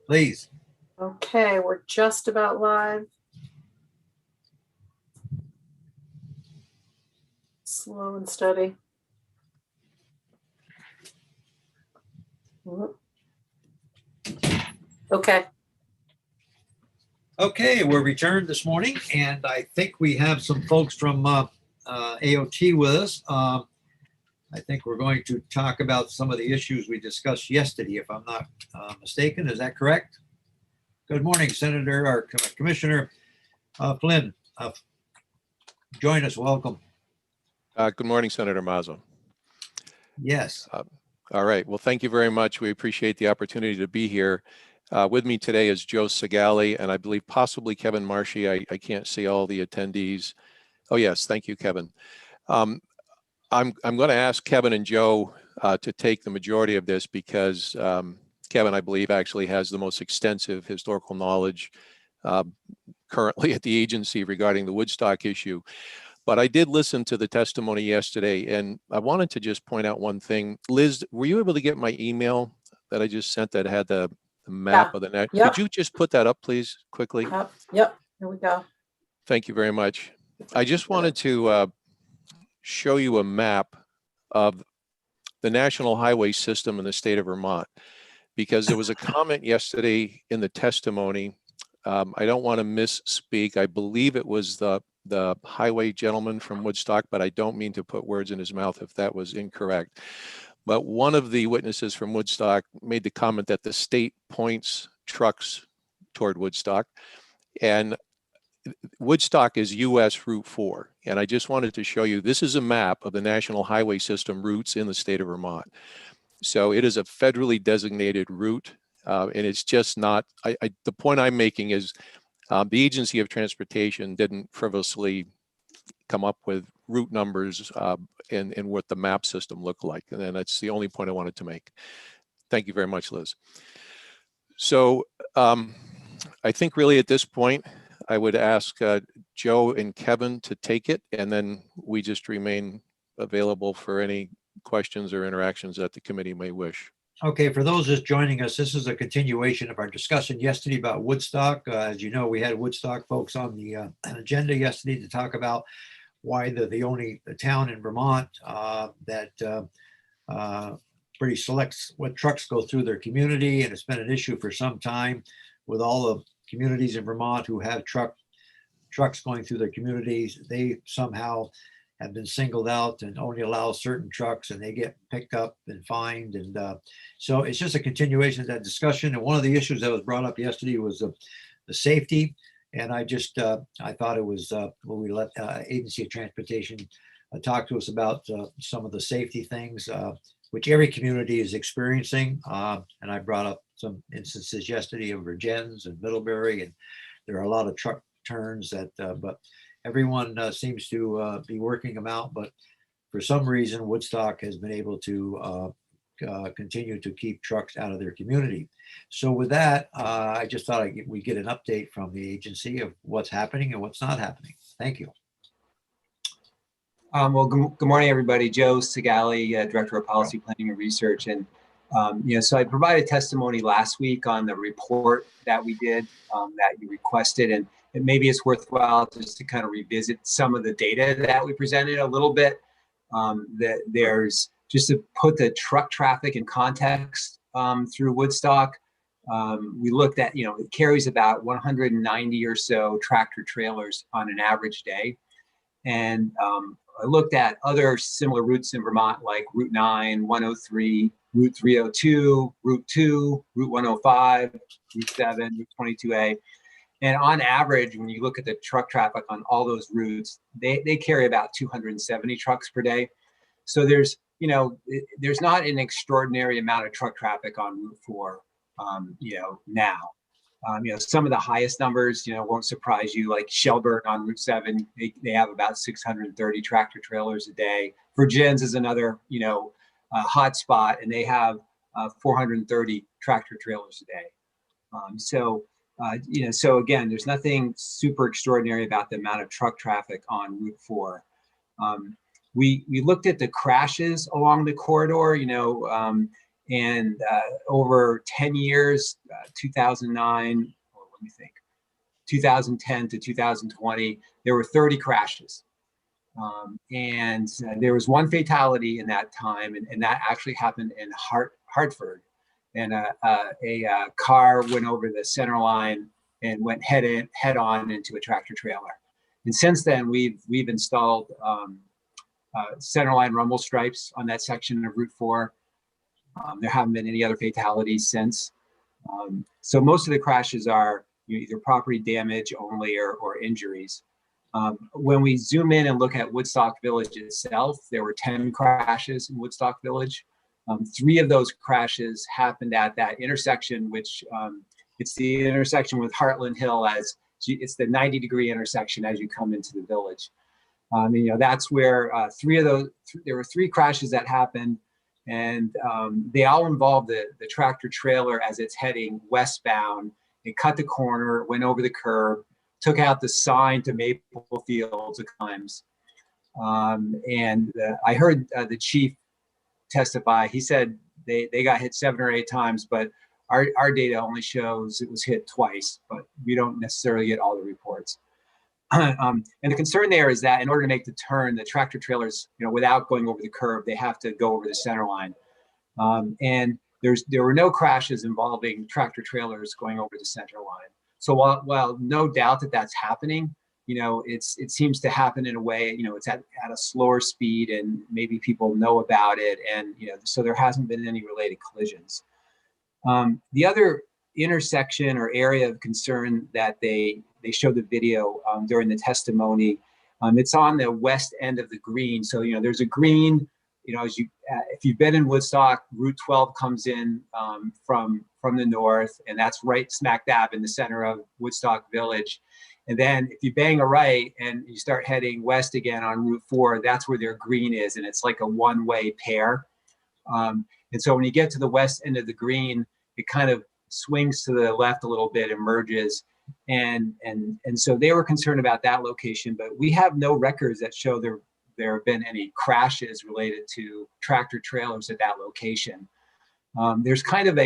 Please. Okay, we're just about live. Slow and steady. Okay. Okay, we're returned this morning, and I think we have some folks from AOT with us. I think we're going to talk about some of the issues we discussed yesterday, if I'm not mistaken. Is that correct? Good morning, Senator or Commissioner Flynn. Join us. Welcome. Good morning, Senator Mazzo. Yes. All right. Well, thank you very much. We appreciate the opportunity to be here. With me today is Joe Segali, and I believe possibly Kevin Marshy. I can't see all the attendees. Oh, yes. Thank you, Kevin. I'm going to ask Kevin and Joe to take the majority of this because Kevin, I believe, actually has the most extensive historical knowledge currently at the agency regarding the Woodstock issue. But I did listen to the testimony yesterday, and I wanted to just point out one thing. Liz, were you able to get my email that I just sent that had the map of the net? Yep. Could you just put that up, please, quickly? Yep. Here we go. Thank you very much. I just wanted to show you a map of the national highway system in the state of Vermont, because there was a comment yesterday in the testimony. I don't want to misspeak. I believe it was the highway gentleman from Woodstock, but I don't mean to put words in his mouth if that was incorrect. But one of the witnesses from Woodstock made the comment that the state points trucks toward Woodstock, and Woodstock is US Route 4. And I just wanted to show you, this is a map of the national highway system routes in the state of Vermont. So it is a federally designated route. And it's just not, the point I'm making is the Agency of Transportation didn't frivolously come up with route numbers and what the map system looked like. And then that's the only point I wanted to make. Thank you very much, Liz. So I think really at this point, I would ask Joe and Kevin to take it, and then we just remain available for any questions or interactions that the committee may wish. Okay, for those just joining us, this is a continuation of our discussion yesterday about Woodstock. As you know, we had Woodstock folks on the agenda yesterday to talk about why the only town in Vermont that pretty selects what trucks go through their community. And it's been an issue for some time with all the communities in Vermont who have trucks going through their communities. They somehow have been singled out and only allow certain trucks, and they get picked up and fined. And so it's just a continuation of that discussion. And one of the issues that was brought up yesterday was the safety. And I thought it was when we let Agency of Transportation talk to us about some of the safety things, which every community is experiencing. And I brought up some instances yesterday of Virgins and Middlebury, and there are a lot of truck turns that, but everyone seems to be working them out. But for some reason, Woodstock has been able to continue to keep trucks out of their community. So with that, I just thought we get an update from the agency of what's happening and what's not happening. Thank you. Well, good morning, everybody. Joe Segali, Director of Policy Planning and Research. And, so I provided testimony last week on the report that we did that you requested. And maybe it's worthwhile just to kind of revisit some of the data that we presented a little bit. That there's just to put the truck traffic in context through Woodstock. We looked at, it carries about 190 or so tractor trailers on an average day. And I looked at other similar routes in Vermont, like Route 9, 103, Route 302, Route 2, Route 105, Route 7, Route 22A. And on average, when you look at the truck traffic on all those routes, they carry about 270 trucks per day. So there's not an extraordinary amount of truck traffic on Route 4, now. Some of the highest numbers, won't surprise you, like Shelburne on Route 7, they have about 630 tractor trailers a day. Virgins is another, hot spot, and they have 430 tractor trailers a day. So again, there's nothing super extraordinary about the amount of truck traffic on Route 4. We looked at the crashes along the corridor, and over 10 years, 2009, or let me think, 2010 to 2020, there were 30 crashes. And there was one fatality in that time, and that actually happened in Hartford. And a car went over the center line and went head on into a tractor trailer. And since then, we've installed centerline rumble stripes on that section of Route 4. There haven't been any other fatalities since. So most of the crashes are either property damage only or injuries. When we zoom in and look at Woodstock Village itself, there were 10 crashes in Woodstock Village. 3 of those crashes happened at that intersection, which it's the intersection with Heartland Hill, as it's the 90-degree intersection as you come into the village. That's where 3 of those, there were 3 crashes that happened, and they all involved the tractor trailer as it's heading westbound. It cut the corner, went over the curb, took out the sign to Maple Fields a couple times. I heard the chief testify. He said they got hit 7 or 8 times, but our data only shows it was hit twice, but we don't necessarily get all the reports. And the concern there is that in order to make the turn, the tractor trailers, without going over the curb, they have to go over the center line. And there were no crashes involving tractor trailers going over the center line. So while no doubt that that's happening, it seems to happen in a way, it's at a slower speed, and maybe people know about it, and so there hasn't been any related collisions. The other intersection or area of concern that they showed the video during the testimony, it's on the west end of the green. So there's a green, if you've been in Woodstock, Route 12 comes in from the north, and that's right smack dab in the center of Woodstock Village. And then if you bang a right and you start heading west again on Route 4, that's where their green is, and it's like a one-way pair. And so when you get to the west end of the green, it kind of swings to the left a little bit and merges. And so they were concerned about that location, but we have no records that show there have been any crashes related to tractor trailers at that location. There's kind of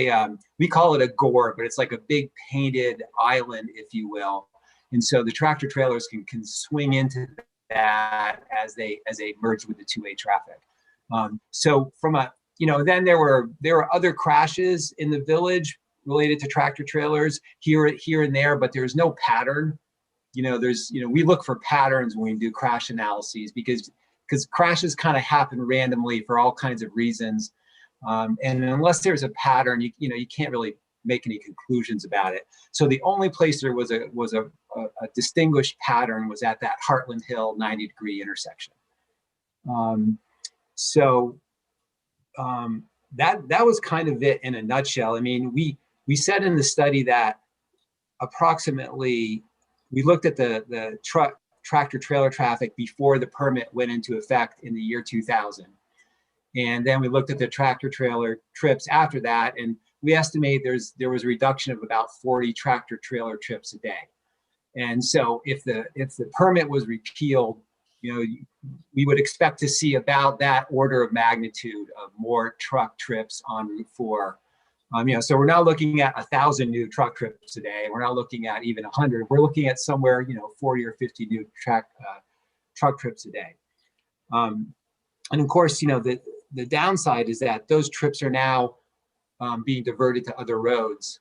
we call it a gore, but it's like a big painted island, if you will. And so the tractor trailers can swing into that as they merge with the two-way traffic. So from then there were other crashes in the village related to tractor trailers here and there, but there's no pattern. We look for patterns when we do crash analyses because crashes kind of happen randomly for all kinds of reasons. And unless there's a pattern, you can't really make any conclusions about it. So the only place there was a distinguished pattern was at that Heartland Hill 90-degree intersection. That was kind of it in a nutshell. I mean, we said in the study that approximately, we looked at the tractor trailer traffic before the permit went into effect in the year 2000. And then we looked at the tractor trailer trips after that, and we estimate there was a reduction of about 40 tractor trailer trips a day. And so if the permit was repealed, we would expect to see about that order of magnitude of more truck trips on Route 4. So we're not looking at 1,000 new truck trips a day. We're not looking at even 100. We're looking at somewhere, 40 or 50 new truck trips a day. And of course, the downside is that those trips are now being diverted to other roads.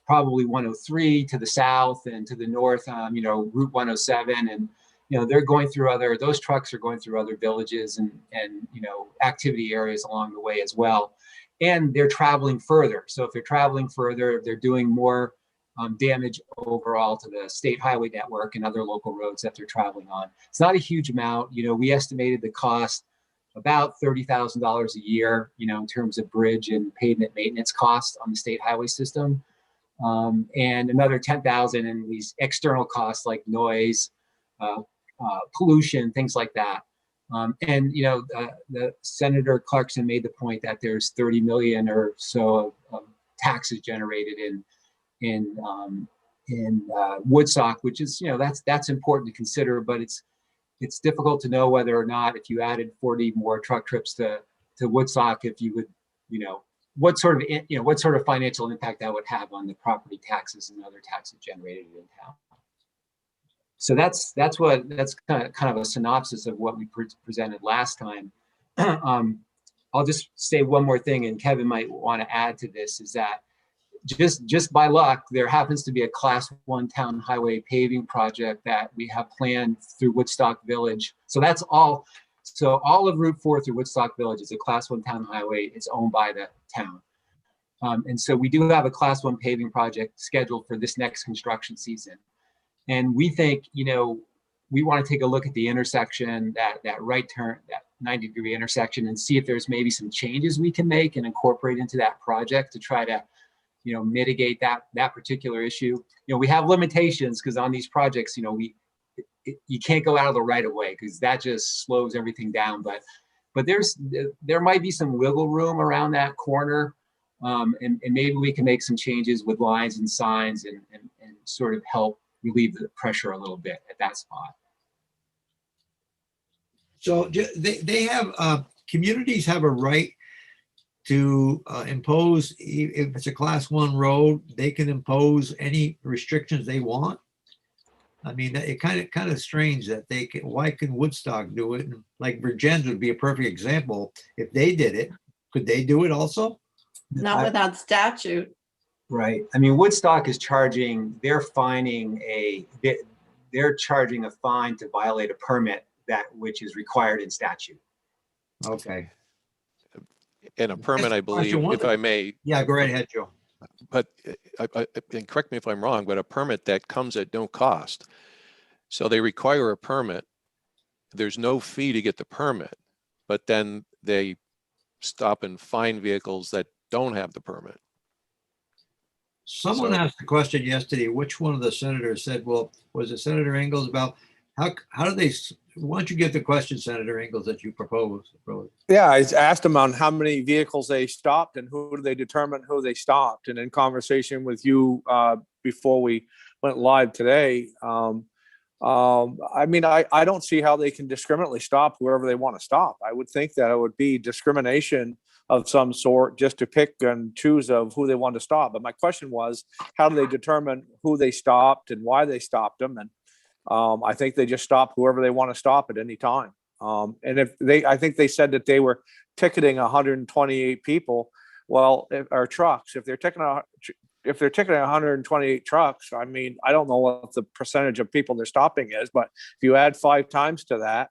Probably 103 to the south, and to the north, Route 107, and they're going through those trucks are going through other villages and activity areas along the way as well. And they're traveling further. So if they're traveling further, they're doing more damage overall to the state highway network and other local roads that they're traveling on. It's not a huge amount. We estimated the cost about $30,000 a year, in terms of bridge and pavement maintenance costs on the state highway system. And another $10,000 in these external costs like noise, pollution, things like that. The Senator Clarkson made the point that there's 30 million or so of taxes generated in Woodstock, which is, that's important to consider, but it's difficult to know whether or not if you added 40 more truck trips to Woodstock, if you would, what sort of financial impact that would have on the property taxes and other taxes generated in town. So that's kind of a synopsis of what we presented last time. I'll just say one more thing, and Kevin might want to add to this, is that just by luck, there happens to be a Class 1 town highway paving project that we have planned through Woodstock Village. So that's all. So all of Route 4 through Woodstock Village is a Class 1 town highway. It's owned by the town. And so we do have a Class 1 paving project scheduled for this next construction season. And we think, we want to take a look at the intersection, that right turn, that 90-degree intersection, and see if there's maybe some changes we can make and incorporate into that project to try to, mitigate that particular issue. We have limitations because on these projects, you can't go out of the right of way because that just slows everything down. But there might be some wiggle room around that corner, and maybe we can make some changes with lines and signs and sort of help relieve the pressure a little bit at that spot. So they have, communities have a right to impose, if it's a Class 1 road, they can impose any restrictions they want. I mean, it kind of strange that why can Woodstock do it? And like Virgins would be a perfect example. If they did it, could they do it also? Not without statute. Right. I mean, Woodstock is they're charging a fine to violate a permit which is required in statute. Okay. And a permit, I believe, Question one. if I may, Yeah, go right ahead, Joe. but and correct me if I'm wrong, but a permit that comes at no cost. So they require a permit. There's no fee to get the permit, but then they stop and fine vehicles that don't have the permit. Someone So- asked the question yesterday, which one of the senators said, well, was it Senator Ingalls, about how do they, why don't you get the question, Senator Ingalls, that you proposed? Yeah, I asked them on how many vehicles they stopped and who do they determine who they stopped. And in conversation with you before we went live today, I mean, I don't see how they can discriminately stop whoever they want to stop. I would think that it would be discrimination of some sort just to pick and choose of who they want to stop. But my question was, how do they determine who they stopped and why they stopped them? And I think they just stop whoever they want to stop at any time. And I think they said that they were ticketing 128 people. Well, or trucks. If they're ticketing 128 trucks, I mean, I don't know what the percentage of people they're stopping is, but if you add 5 times to that,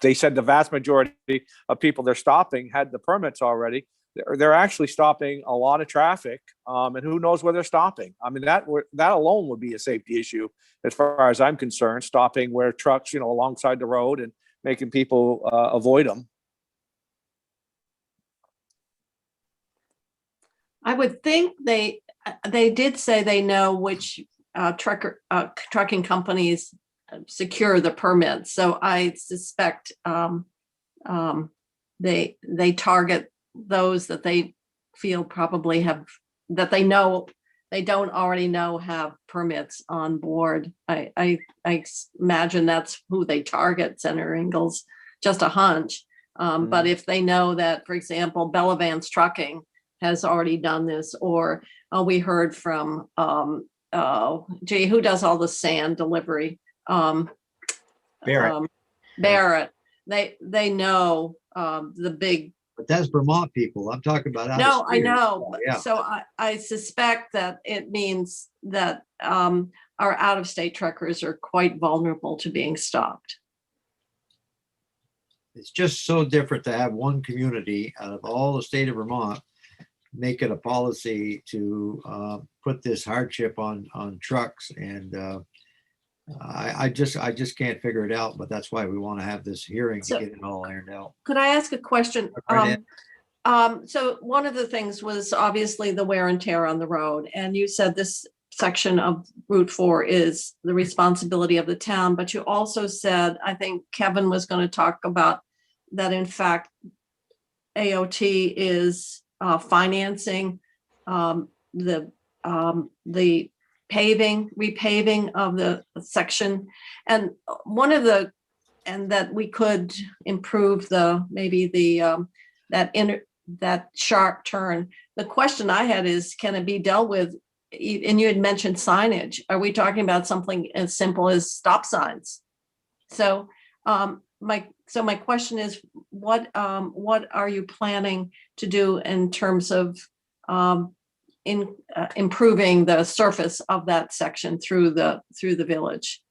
they said the vast majority of people they're stopping had the permits already. They're actually stopping a lot of traffic, and who knows where they're stopping. I mean, that alone would be a safety issue as far as I'm concerned, stopping where trucks, alongside the road and making people avoid them. I would think they did say they know which trucking companies secure the permits. So I suspect they target those that they feel probably that they know they don't already know have permits on board. I imagine that's who they target, Senator Ingalls, just a hunch. But if they know that, for example, Bellavance Trucking has already done this, or we heard from, who does all the sand delivery? Barrett. Barrett. They know the big. But that's Vermont people. I'm talking about. No, I know. Yeah. So I suspect that it means that our out-of-state truckers are quite vulnerable to being stopped. It's just so different to have one community out of all the state of Vermont make it a policy to put this hardship on trucks, and I just can't figure it out. But that's why we want to have this hearing to get it all ironed out. Could I ask a question? Right So one of the things was obviously the wear and tear on the road, and you said this section of Route 4 is the responsibility of the town, but you also said, I think Kevin was going to talk about that, in fact, AOT is financing the repaving of the section, and that we could improve that that sharp turn. The question I had is, can it be dealt with? And you had mentioned signage. Are we talking about something as simple as stop signs? So my question is, what are you planning to do in terms of improving the surface of that section through the village?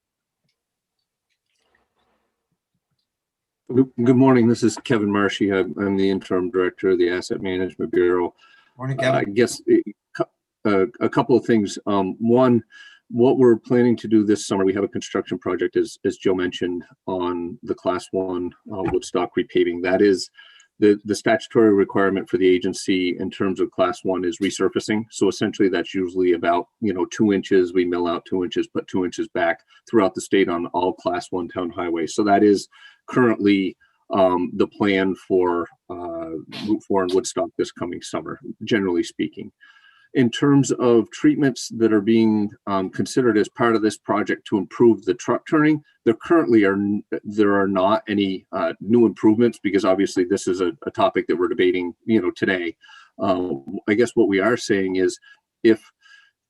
Good morning. This is Kevin Marshy. I'm the interim director of the Asset Management Bureau. Morning, I Kevin. guess a couple of things. One, what we're planning to do this summer, we have a construction project, as Joe mentioned, on the Class 1 Woodstock repaving. That is the statutory requirement for the agency in terms of Class 1 is resurfacing. So essentially, that's usually about 2 inches. We mill out 2 inches, put 2 inches back throughout the state on all Class 1 town highways. So that is currently the plan for Route 4 and Woodstock this coming summer, generally speaking. In terms of treatments that are being considered as part of this project to improve the truck turning, there are not any new improvements, because obviously this is a topic that we're debating today. I guess what we are saying is, if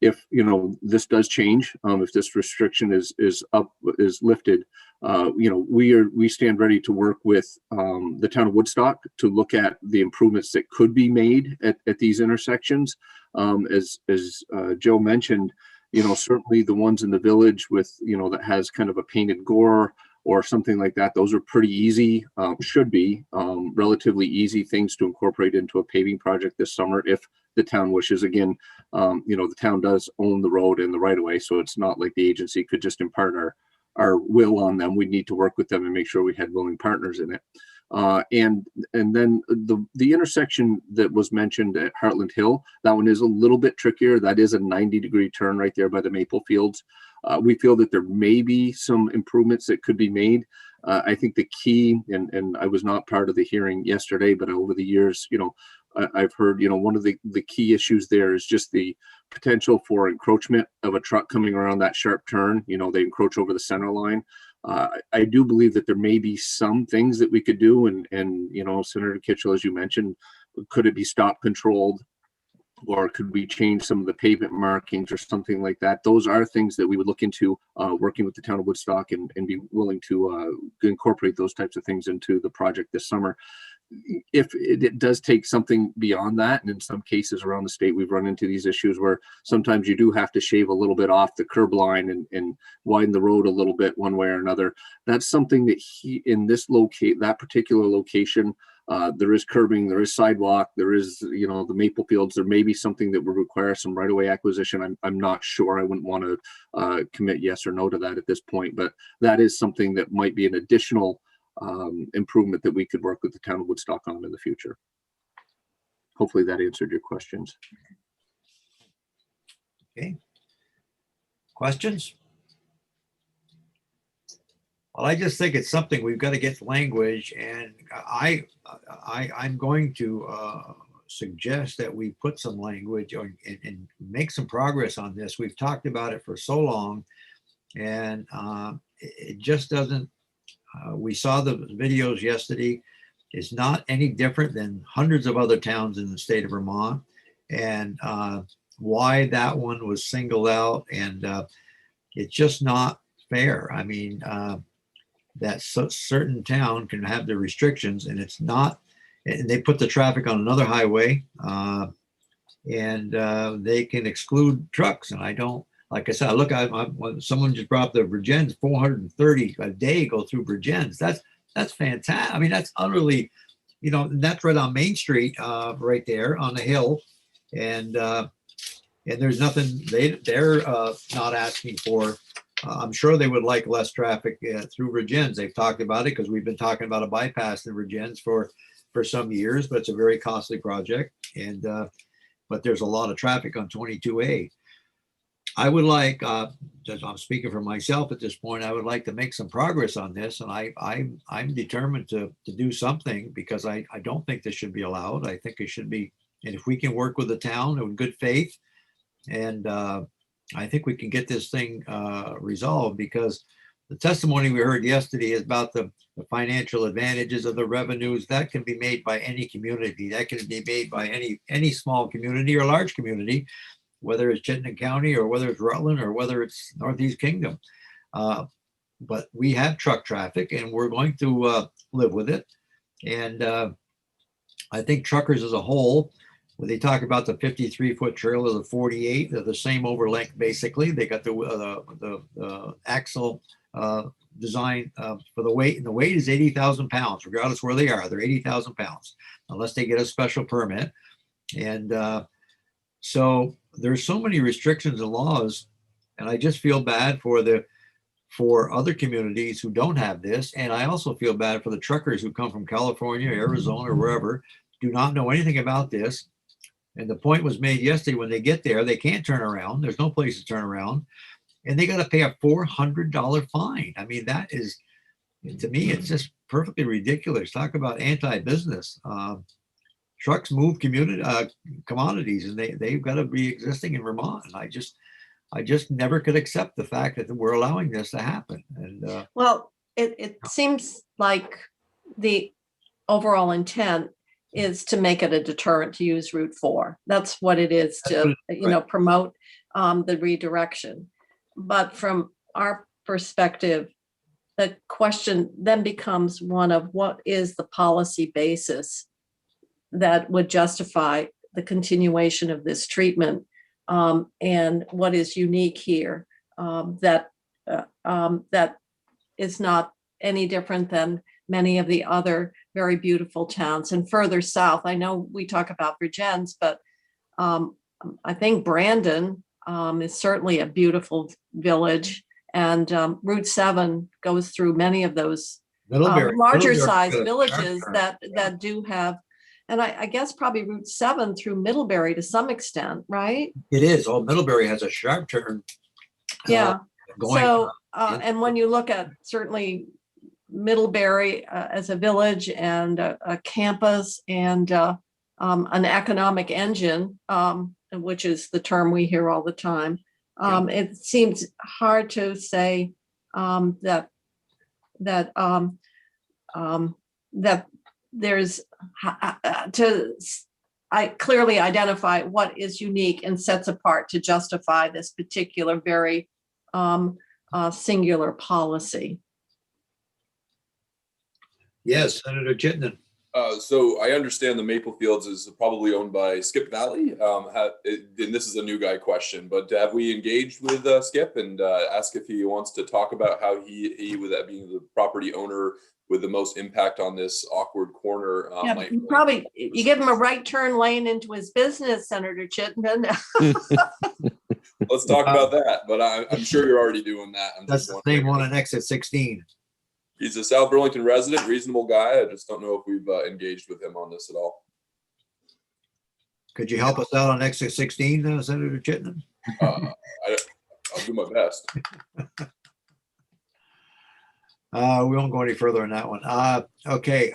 this does change, if this restriction is lifted, we stand ready to work with the town of Woodstock to look at the improvements that could be made at these intersections. As Joe mentioned, certainly the ones in the village with that has kind of a painted gore or something like that, those are pretty easy, should be relatively easy things to incorporate into a paving project this summer if the town wishes. Again, the town does own the road and the right of way, so it's not like the agency could just impart our will on them. We need to work with them and make sure we had willing partners in it. And then the intersection that was mentioned at Heartland Hill, that one is a little bit trickier. That is a 90-degree turn right there by the maple fields. We feel that there may be some improvements that could be made. I think the key, and I was not part of the hearing yesterday, but over the years, I've heard, one of the key issues there is just the potential for encroachment of a truck coming around that sharp turn. They encroach over the center line. I do believe that there may be some things that we could do, and Senator Kitchell, as you mentioned, could it be stop controlled, or could we change some of the pavement markings or something like that? Those are things that we would look into, working with the town of Woodstock, and be willing to incorporate those types of things into the project this summer. If it does take something beyond that, and in some cases around the state, we've run into these issues where sometimes you do have to shave a little bit off the curb line and widen the road a little bit one way or another. That's something that in that particular location, there is curbing, there is sidewalk, there is, the maple fields. There may be something that would require some right-of-way acquisition. I'm not sure. I wouldn't want to commit yes or no to that at this point, but that is something that might be an additional improvement that we could work with the town of Woodstock on in the future. Hopefully that answered your questions. Okay. Questions? Well, I just think it's something we've got to get language, and I'm going to suggest that we put some language and make some progress on this. We've talked about it for so long, and it just doesn't. We saw the videos yesterday. It's not any different than hundreds of other towns in the state of Vermont, and why that one was singled out, and it's just not fair. I mean, that certain town can have the restrictions, and it's not, and they put the traffic on another highway, and they can exclude trucks. And I don't, like I said, when someone just brought up the Virgins, 430 a day go through Virgins. That's fantastic. I mean, that's utterly, that's right on Main Street, right there on the hill. And there's nothing they're not asking for. I'm sure they would like less traffic through Virgins. They've talked about it because we've been talking about a bypass in Virgins for some years, but it's a very costly project. And but there's a lot of traffic on 22A. I would like, I'm speaking for myself at this point, I would like to make some progress on this, and I'm determined to do something, because I don't think this should be allowed. I think it should be, and if we can work with the town in good faith, and I think we can get this thing resolved, because the testimony we heard yesterday is about the financial advantages of the revenues. That can be made by any community. That can be made by any small community or large community, whether it's Chittenden County or whether it's Rutland or whether it's Northeast Kingdom. But we have truck traffic and we're going to live with it. And I think truckers as a whole, when they talk about the 53-foot trailer, the 48, they're the same over length basically. They got the axle design for the weight, and the weight is 80,000 pounds, regardless where they are. They're 80,000 pounds, unless they get a special permit. And so there's so many restrictions and laws, and I just feel bad for other communities who don't have this. And I also feel bad for the truckers who come from California, Arizona, or wherever, do not know anything about this. And the point was made yesterday, when they get there, they can't turn around. There's no place to turn around. And they got to pay a $400 fine. I mean, that is, to me, it's just perfectly ridiculous. Talk about anti-business. Trucks move commodities, and they've got to be existing in Vermont. And I just never could accept the fact that we're allowing this to happen. And Well, it seems like the overall intent is to make it a deterrent to use Route 4. That's what it is, to, promote the redirection. But from our perspective, the question then becomes one of what is the policy basis that would justify the continuation of this treatment, and what is unique here that is not any different than many of the other very beautiful towns. And further south, I know we talk about Bridgends, but I think Brandon is certainly a beautiful village, and Route 7 goes through many of those larger size villages that do have, and I guess probably Route 7 through Middlebury to some extent, right? it is. Oh, Middlebury has a sharp turn. Yeah. Going. So, and when you look at certainly Middlebury as a village and a campus and an economic engine, which is the term we hear all the time, it seems hard to say that there's I clearly identify what is unique and sets apart to justify this particular very singular policy. Yes, Senator Chittenden. So I understand the Maple Fields is probably owned by Skip Valley. And this is a new guy question, but have we engaged with Skip and asked if he wants to talk about how he with that being the property owner with the most impact on this awkward corner? You give him a right turn lane into his business, Senator Chittenden. Let's talk about that, but I'm sure you're already doing that. That's the same one on exit 16. He's a South Burlington resident, reasonable guy. I just don't know if we've engaged with him on this at all. Could you help us out on exit 16, Senator Chittenden? I'll do my best. We won't go any further on that one. Okay.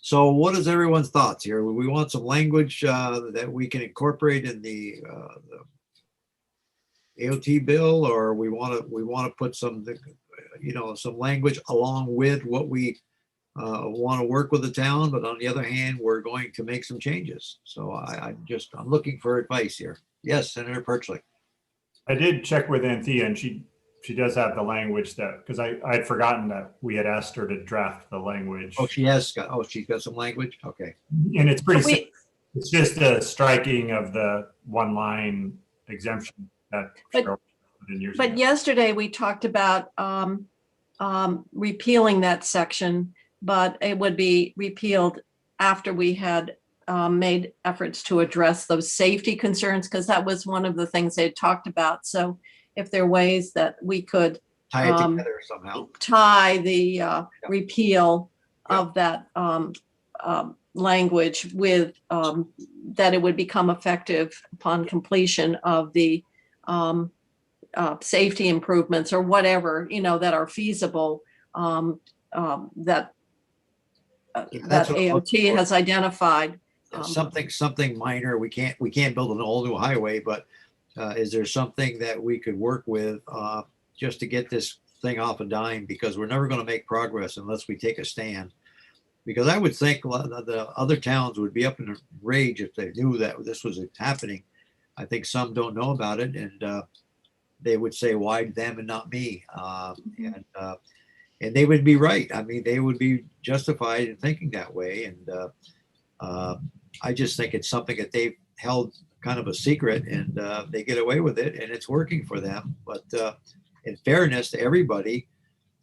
So what is everyone's thoughts here? We want some language that we can incorporate in the AOT bill, or we want to put some language along with what we want to work with the town, but on the other hand, we're going to make some changes. So I'm looking for advice here. Yes, Senator Perchley. I did check with Anthea, and she does have the language that, because I had forgotten that we had asked her to draft the language. Oh, she's got some language. Okay. And it's pretty simple. It's just a striking of the one line exemption that. But yesterday we talked about repealing that section, but it would be repealed after we had made efforts to address those safety concerns, because that was one of the things they had talked about. So if there are ways that we could tie it together somehow, tie the repeal of that language with that it would become effective upon completion of the safety improvements or whatever, that are feasible, that AOT has identified. Something minor. We can't build an all new highway, but is there something that we could work with just to get this thing off a dime, because we're never going to make progress unless we take a stand. Because I would think a lot of the other towns would be up in a rage if they knew that this was happening. I think some don't know about it, and they would say, "Why them and not me?" And they would be right. I mean, they would be justified in thinking that way. And I just think it's something that they've held kind of a secret, and they get away with it, and it's working for them. But in fairness to everybody,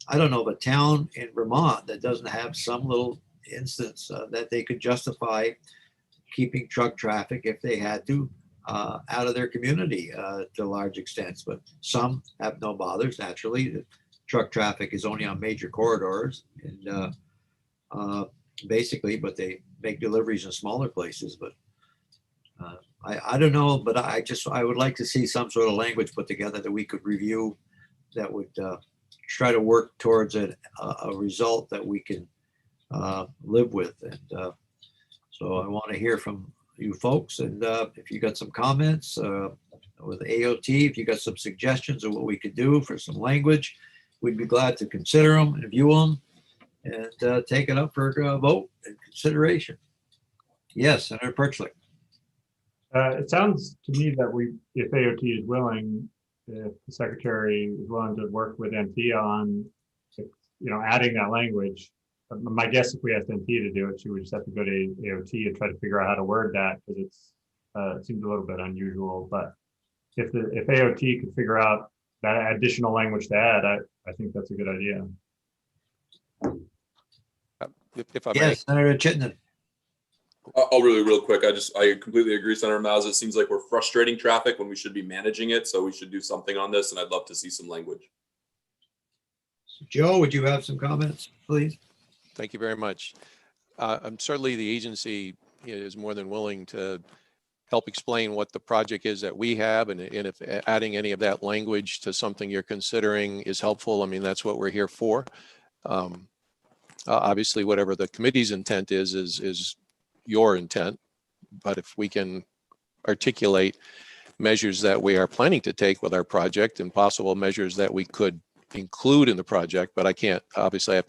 I don't know of a town in Vermont that doesn't have some little instance that they could justify keeping truck traffic, if they had to, out of their community to large extents. But some have no bothers. Naturally, the truck traffic is only on major corridors, and basically, but they make deliveries in smaller places. But I don't know, but I would like to see some sort of language put together that we could review, that would try to work towards a result that we can live with. And so I want to hear from you folks, and if you got some comments with AOT, if you got some suggestions of what we could do for some language, we'd be glad to consider them and view them, and take it up for a vote and consideration. Yes, Senator Perchlik. It sounds to me that if AOT is willing, if the secretary is willing to work with NT on, adding that language. My guess, if we asked NT to do it, she would just have to go to AOT and try to figure out how to word that, because it seems a little bit unusual. But if AOT could figure out that additional language to add, I think that's a good idea. If I may. Yes, Senator Chittenden. I'll really real quick. I completely agree, Senator Maus. It seems like we're frustrating traffic when we should be managing it. So we should do something on this, and I'd love to see some language. Joe, would you have some comments, please? Thank you very much. I'm certainly, the agency is more than willing to help explain what the project is that we have, and if adding any of that language to something you're considering is helpful. I mean, that's what we're here for. Obviously, whatever the committee's intent is your intent, but if we can articulate measures that we are planning to take with our project, and possible measures that we could include in the project, but I can't, obviously I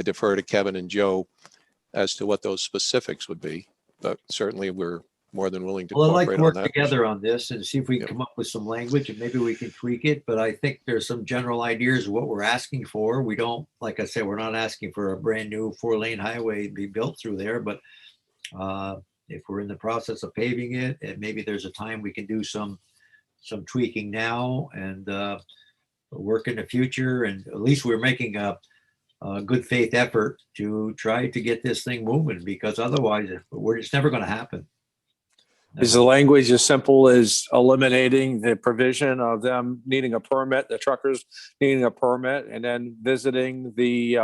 defer to Kevin and Joe as to what those specifics would be, but certainly we're more than willing to Well, I'd like cooperate to on work that. together on this and see if we can Yep. come up with some language, and maybe we can tweak it. But I think there's some general ideas of what we're asking for. We don't, like I said, we're not asking for a brand new 4-lane highway to be built through there, but if we're in the process of paving it, and maybe there's a time we can do some tweaking now, and work in the future, and at least we're making a good faith effort to try to get this thing moving, because otherwise it's never going to happen. Is the language as simple as eliminating the provision of them needing a permit, the truckers needing a permit, and then visiting the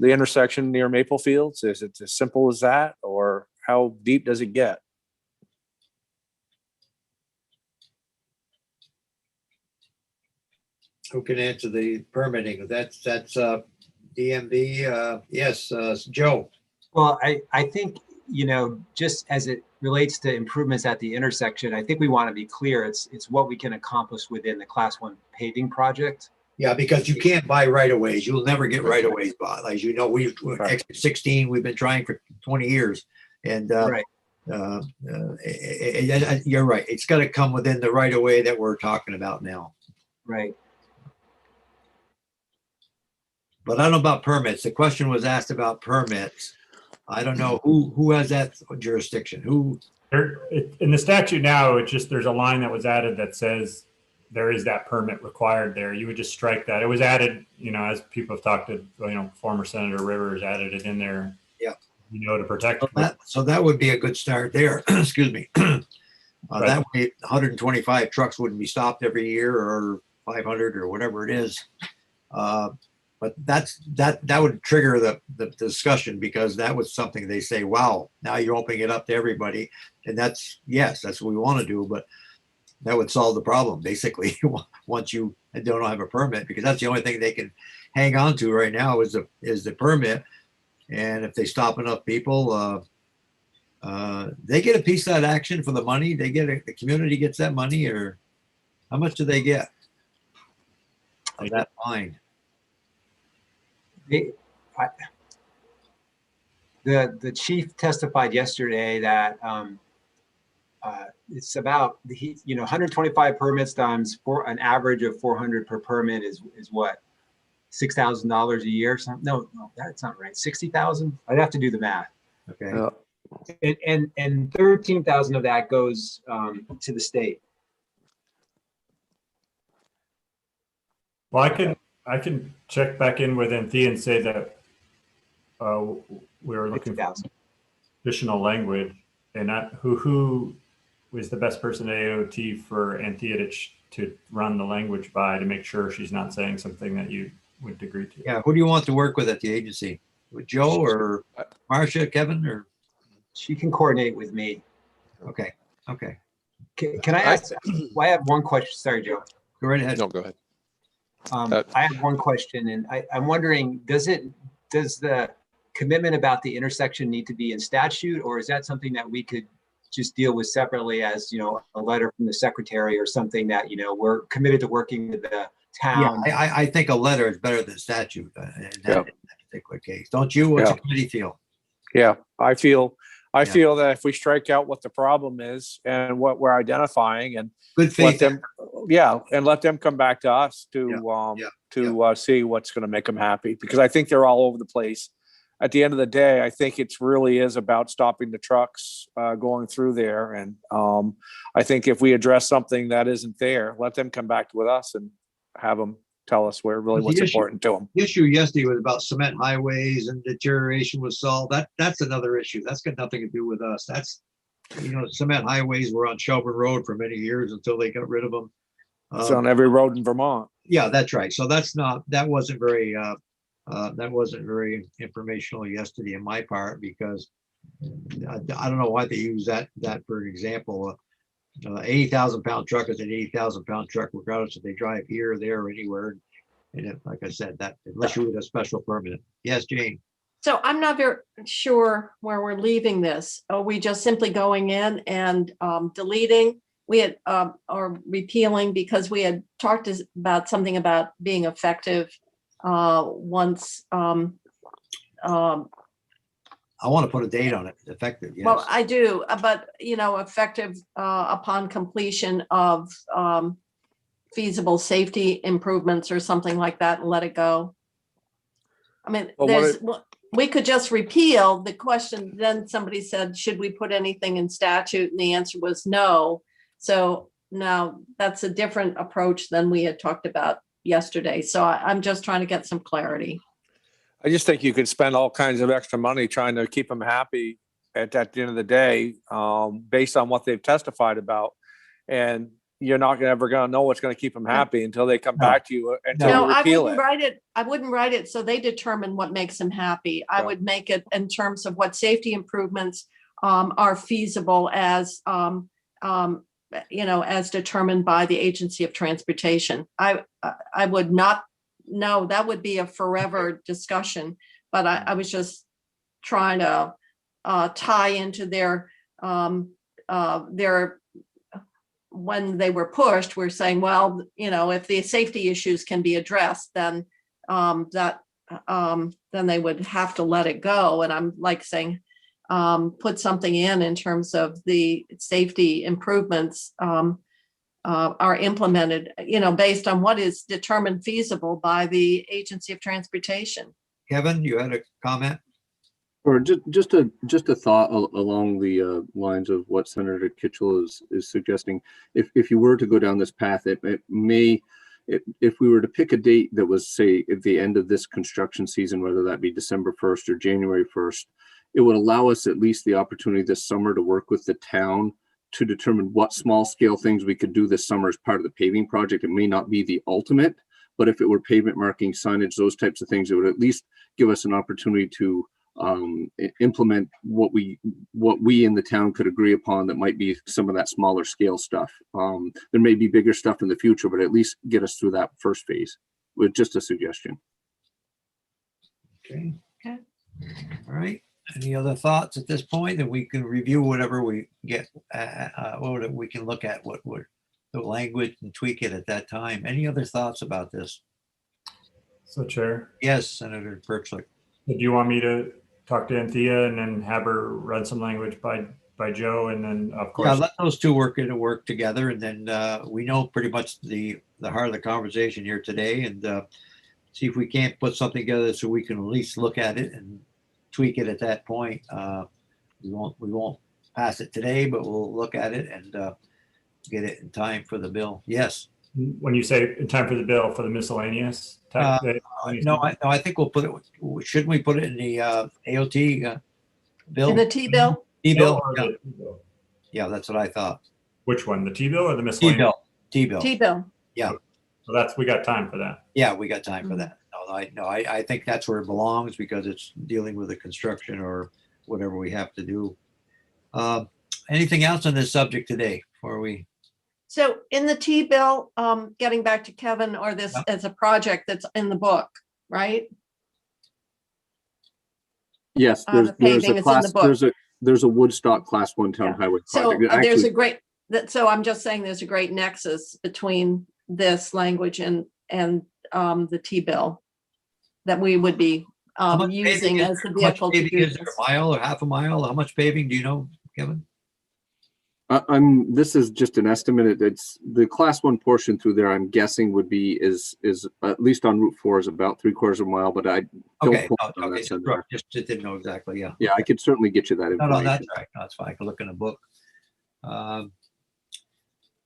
intersection near Maple Fields? Is it as simple as that, or how deep does it get? Who can answer the permitting? That's DMV. Yes, Joe. Well, I think, just as it relates to improvements at the intersection, I think we want to be clear. It's what we can accomplish within the Class 1 paving project. Yeah, because you can't buy right-of-ways. You'll never get right-of-ways bought. As you know, Exit 16, we've been trying for 20 years. And Right. You're right. It's got to come within the right-of-way that we're talking about now. Right. But I don't know about permits. The question was asked about permits. I don't know who has that jurisdiction. Who? In the statute now, there's a line that was added that says there is that permit required there. You would just strike that. It was added, as people have talked to, former Senator Rivers added it in there. Yeah. To protect. So that would be a good start there. Excuse me. Right. That way 125 trucks wouldn't be stopped every year, or 500 or whatever it is. But that would trigger the discussion, because that was something they say, wow, now you're opening it up to everybody. And that's what we want to do, but that would solve the problem basically once you don't have a permit, because that's the only thing they can hang on to right now is the permit. And if they stop enough people, they get a piece of that action for the money. The community gets that money, or how much do they get? of that line. They- I- The chief testified yesterday that it's about, 125 permits times an average of 400 per permit is what? $6,000 a year? No, that's not right. 60,000? I'd have to do the math. Okay. Yeah. And 13,000 of that goes to the state. Well, I can check back in with Anthea and say that we're looking for 50,000. additional language, and who was the best person at AOT for Anthea to run the language by to make sure she's not saying something that you would agree to. Yeah, who do you want to work with at the agency? With Joe or Marcia, Kevin, or? She can coordinate with me. Okay, okay. Can I ask? Well, I have one question. Sorry, Joe. Go right ahead. No, go ahead. I have one question, and I'm wondering, does the commitment about the intersection need to be in statute, or is that something that we could just deal with separately as, a letter from the secretary or something that, we're committed to working with the Yeah, town? I think a letter is better than statute in Yeah. that particular case. Don't you? What's Yeah. the committee feel? Yeah, I feel Yeah. that if we strike out what the problem is and what we're identifying and Good let faith. them, and let them come back to us to yeah. see what's going to make them happy, because I think they're all over the place. At the end of the day, I think it's really is about stopping the trucks going through there. And I think if we address something that isn't there, let them come back with us and have them tell us what's important to them. The issue yesterday was about cement highways and deterioration was solved. That's another issue. That's got nothing to do with us. That's, cement highways were on Shelburne Road for many years until they got rid of them. It's on every road in Vermont. Yeah, that's right. So that wasn't very informational yesterday in my part, because I don't know why they use that for an example. 80,000-pound truck is an 80,000-pound truck, regardless if they drive here, there, or anywhere. And like I said, that unless you with a special permit. Yes, Jane. So I'm not very sure where we're leaving this. Are we just simply going in and deleting? We had or repealing, because we had talked about something about being effective once. I want to put a date on it. Effective. Yes. Well, I do, but effective upon completion of feasible safety improvements or something like that, and let it go. I mean, we could just repeal the question. Then somebody said, should we put anything in statute? And the answer was no. So now that's a different approach than we had talked about yesterday. So I'm just trying to get some clarity. I just think you could spend all kinds of extra money trying to keep them happy at the end of the day, based on what they've testified about. And you're not ever going to know what's going to keep them happy until they come back to you and No, I repeal wouldn't it. write it. I wouldn't write it so they determine what makes them happy. I Yeah. would make it in terms of what safety improvements are feasible as as determined by the Agency of Transportation. I would not. No, that would be a forever discussion. But I was just trying to tie into their when they were pushed, we're saying, well, if the safety issues can be addressed, then then they would have to let it go. And I'm like saying, put something in terms of the safety improvements are implemented, based on what is determined feasible by the Agency of Transportation. Kevin, you had a comment? Or just a thought along the lines of what Senator Kitchell is suggesting. If you were to go down this path, it may, if we were to pick a date that was, say, at the end of this construction season, whether that be December 1st or January 1st, it would allow us at least the opportunity this summer to work with the town to determine what small scale things we could do this summer as part of the paving project. It may not be the ultimate, but if it were pavement marking, signage, those types of things, it would at least give us an opportunity to implement what we in the town could agree upon. That might be some of that smaller scale stuff. There may be bigger stuff in the future, but at least get us through that first phase. With just a suggestion. Okay. Okay. All right. Any other thoughts at this point? And we can review whatever we get, we can look at what would the language and tweak it at that time. Any other thoughts about this? So Chair, Yes, Senator Perchlik. do you want me to talk to Anthea and then have her run some language by Joe, and then of Yeah, course, let those two work together, and then we know pretty much the heart of the conversation here today, and see if we can't put something together so we can at least look at it and tweak it at that point. We won't pass it today, but we'll look at it and get it in time for the bill. Yes. when you say in time for the bill for the miscellaneous. No, I think we'll put it. Shouldn't we put it in the AOT bill? In the T-bill? T-bill. Or Yeah. the- Yeah, that's what I thought. Which one, the T-bill or the miscellaneous? T-bill. T-bill. So we got time for that. Yeah, we got time for that. I think that's where it belongs because it's dealing with the construction or whatever we have to do. Anything else on this subject today before we? So in the T-bill, getting back to Kevin, or this as a project that's in the book, right? Yes, The paving is in the book. there's a Woodstock Class 1 town Yeah. highway So project. there's a Actually, great, so I'm just saying there's a great nexus between this language and the T-bill that we would be How much using paving as the how much vehicle to paving do is there? this. A mile or half a mile? How much paving do you know, Kevin? this is just an estimate. It's the Class 1 portion through there. I'm guessing would be is at least on Route 4 is about 3/4 of a mile, but I don't Okay, quote me on okay, that, so Senator. just didn't know exactly, yeah. Yeah, I could certainly get you that No, information. that's right. No, that's fine. I can look in a book.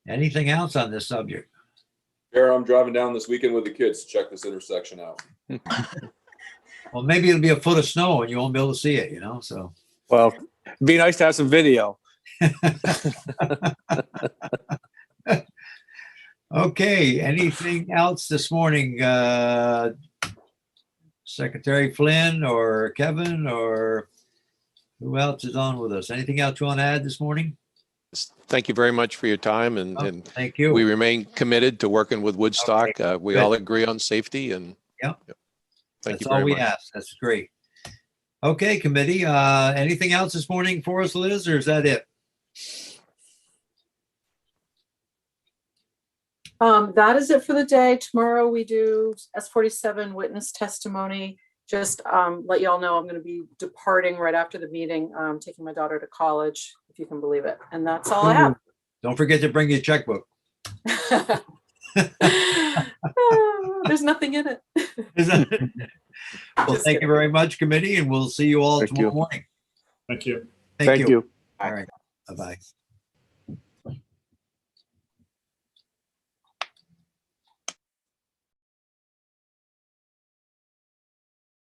Anything else on this subject? Chair, I'm driving down this weekend with the kids to check this intersection out. Well, maybe it'll be a foot of snow and you won't be able to see it, so. Well, it'd be nice to have some video. Okay, anything else this morning? Secretary Flynn or Kevin or who else is on with us? Anything else you want to add this morning? Thank you very much for your time, and Thank we you. remain committed to working with Woodstock. We good. all agree on safety, and Yep. Thank That's you all very we much. ask. That's great. Okay, committee, anything else this morning for us, Liz, or is that it? That is it for the day. Tomorrow we do S-47 witness testimony. Just let y'all know I'm going to be departing right after the meeting, taking my daughter to college, if you can believe it. And that's all I have. Don't forget to bring your checkbook. There's nothing in it. Well, Just thank you kidding. very much, committee, and we'll see you all Thank tomorrow you. morning. Thank you. Thank you. you. All right. Bye-bye.